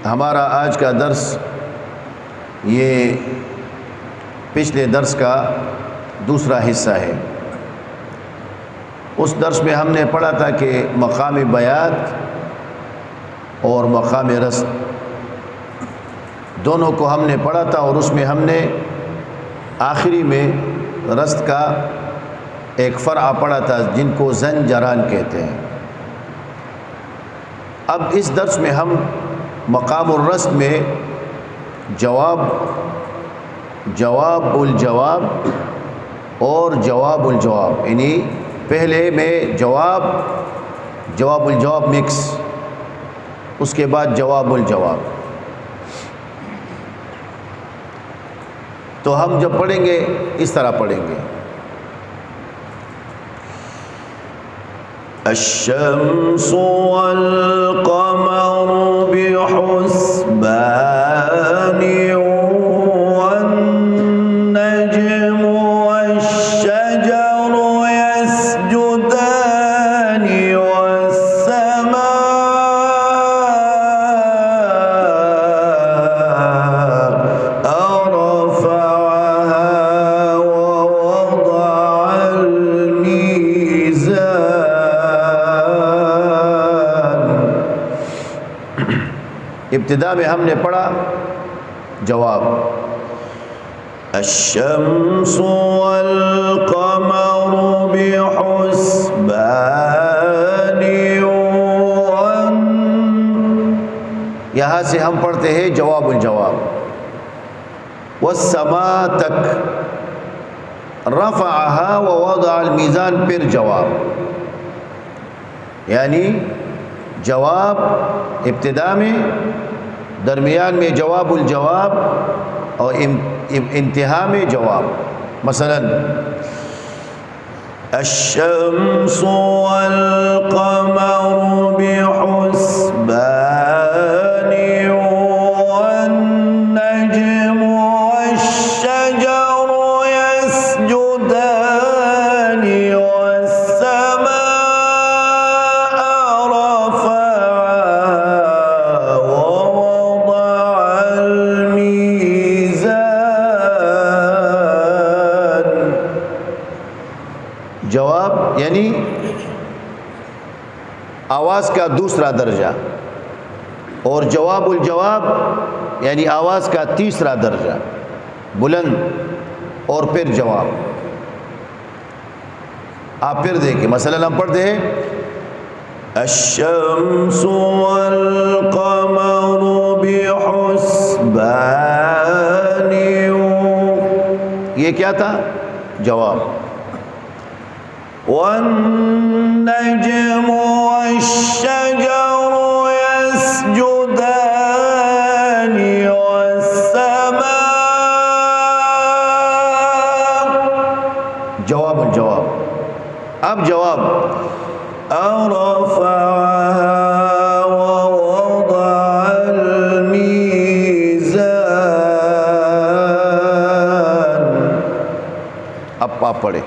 हमारा आज का दर्स ये पिछले दर्स का दूसरा हिस्सा है। उस दर्स में हमने पढ़ा था कि मकाम बयात और मकाम रस्म दोनों को हमने पढ़ा था, और उसमें हमने आखिरी में रस्म का एक फ़र्आ पढ़ा था जिनको ज़ंजरान कहते हैं। अब इस दर्स में हम मकामुर रस्म में जवाबुल जवाब और जवाबुल जवाब, यानी पहले में जवाबुल जवाब मिक्स, उसके बाद जवाबुल जवाब। तो हम जब पढ़ेंगे इस तरह पढ़ेंगे। अश्शम्सु वल क़मरु बिहुस्बानि वन नज्मु वश्शजरु यस्जुदानि वस्समाअ रफ़अहा ववضअल मीज़ान। इब्तिदा में हमने पढ़ा जवाब, अश्शम्सु वल क़मरु बिहुस्बानि वन, यहाँ से हम पढ़ते हैं जवाबुल जवाब। वस्समा तक रफ़अहा व वज़अल मीज़ान, फिर जवाब, यानी जवाब इब्तिदा में, दरमियान में जवाबुल जवाब और इंतहा में जवाब। मसलन अश्शम्सु वल क़मरु बिहुस्बानि वन नज्मु वश्शजरु यस्जुदानि वस्समाअ रफ़अहा ववضअल मीज़ान। जवाब यानी आवाज़ का दूसरा दर्जा, और जवाबुल जवाब यानी आवाज़ का तीसरा दर्जा, बुलंद, और फिर जवाब। आप फिर देखिए, मसलन हम पढ़ते हैं अश्शम्सु वल क़मरु बिहुस्बानि, ये क्या था? जवाब। वन नज्मु वश्शजरु यस्जुदानि वस्समाअ, जवाबुल जवाब। अब जवाब रफ़अहा ववضअल मीज़ान। अब आप पढ़े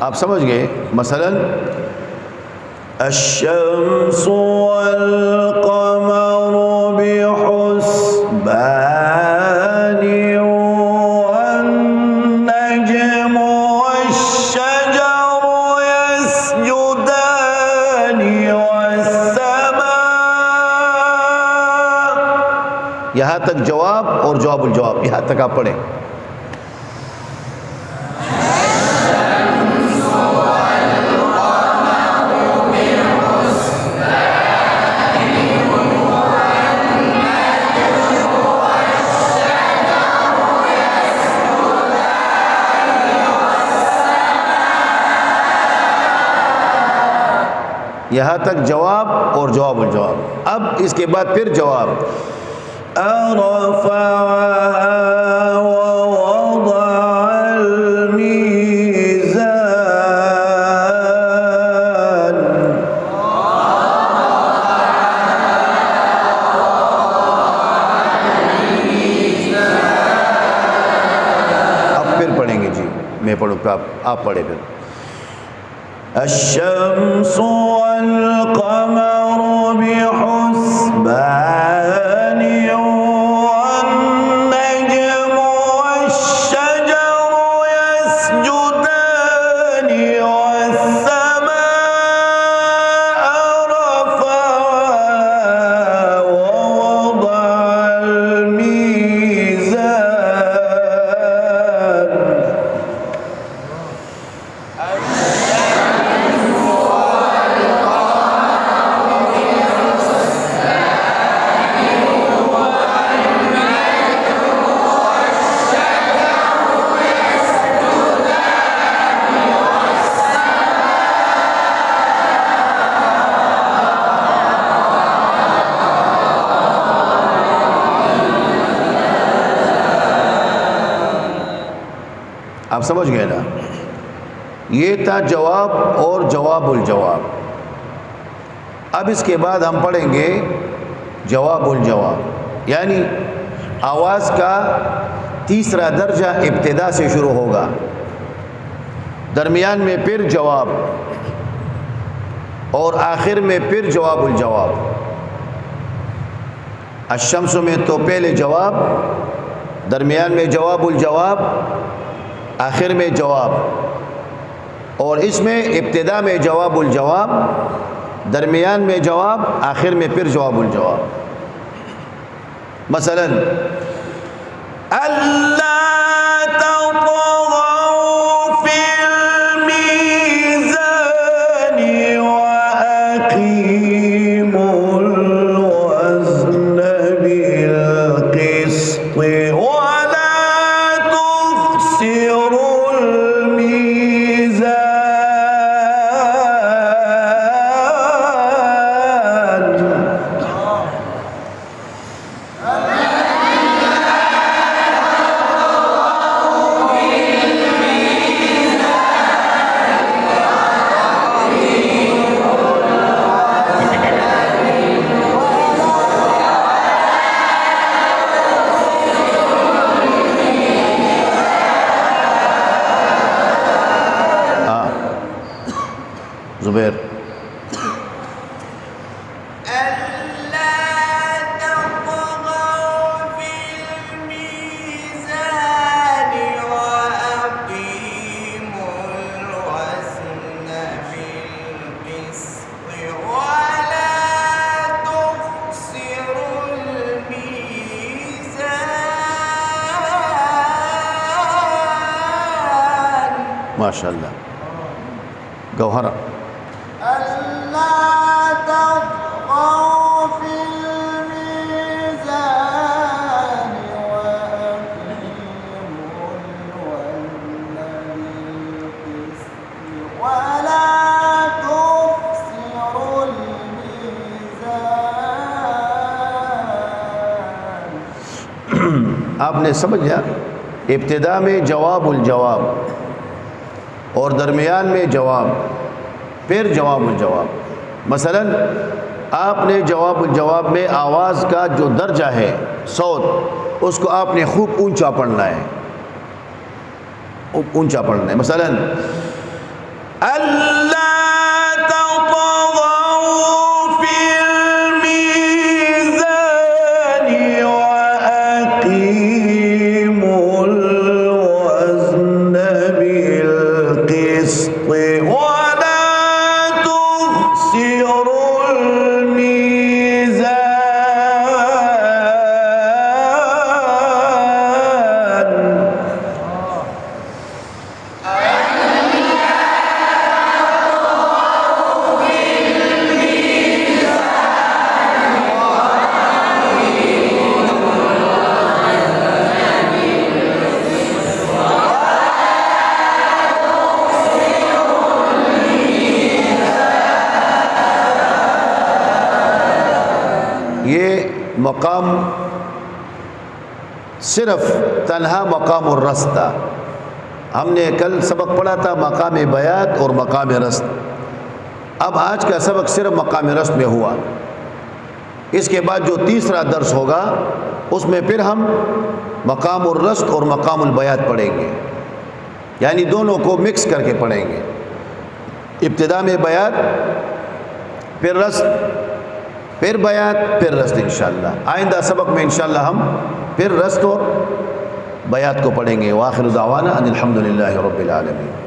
आप समझ गए। मसलन अश्शम्सु वल क़मरु बिहुस्बानि वन नज्मु वश्शजरु यस्जुदानि वस्समाअ, यहाँ तक जवाब और जवाबुल जवाब, यहाँ तक आप पढ़ें। यहाँ तक जवाब और जवाबुल जवाब। अब इसके बाद फिर जवाब, अरफ़अहा ववदअल मीज़ान। अब फिर पढ़ेंगे जी, मैं पढ़ूँ आप पढ़े फिर। अश्शम्सु वल क़मरु बिहुस्बान वन्नज्मु वश्शजरु यस्जुदान वस्समाअ रफ़अहा ववदअल मीज़ान। आप समझ गए ना? ये था जवाब और जवाबुल जवाब। अब इसके बाद हम पढ़ेंगे जवाबुल जवाब, यानी आवाज़ का तीसरा दर्जा इब्तिदा से शुरू होगा, दरमियान में फिर जवाब और आखिर में फिर जवाबुल जवाब। अशम्सु में तो पहले जवाब, दरमियान में जवाबुल जवाब, आखिर में जवाब, और इसमें इब्तिदा में जवाबुल जवाब, दरमियान में जवाब, आखिर में फिर जवाबुल जवाब। मसलन अल्ला तग़ौ फिल मीज़ान वअक़ीमुल वज़्न बिल क़िस्त वला तुख़सिरुल मीज़ान। ज़ुबैर माशाअल्लाह। गौहरा आपने समझ लिया, इब्तिदा में जवाबुल जवाब और दरमियान में जवाब, फिर जवाबुल जवाब। मसलन आपने जवाबुल जवाब में आवाज़ का जो दर्जा है, सौत, उसको आपने खूब ऊंचा पढ़ना है, ऊंचा पढ़ना है। मसलन अल्ला मकाम सिर्फ तन्हा मकाम और रस्त था। हमने कल सबक पढ़ा था मकाम बयात और मकाम रस्त। अब आज का सबक सिर्फ मकाम रस्त में हुआ। इसके बाद जो तीसरा दर्स होगा उसमें फिर हम मकाम और रस्त और मकाम बयात पढ़ेंगे, यानी दोनों को मिक्स करके पढ़ेंगे। इब्तिदा में बयात, फिर रस्त, फिर बयात, फिर रस्त। इंशाअल्लाह आइंदा सबक में इंशाअल्लाह हम फिर रस्त और बयात को पढ़ेंगे। व आखिर दावाना अनिल हम्दुलिल्लाहि रब्बिल आलमीन।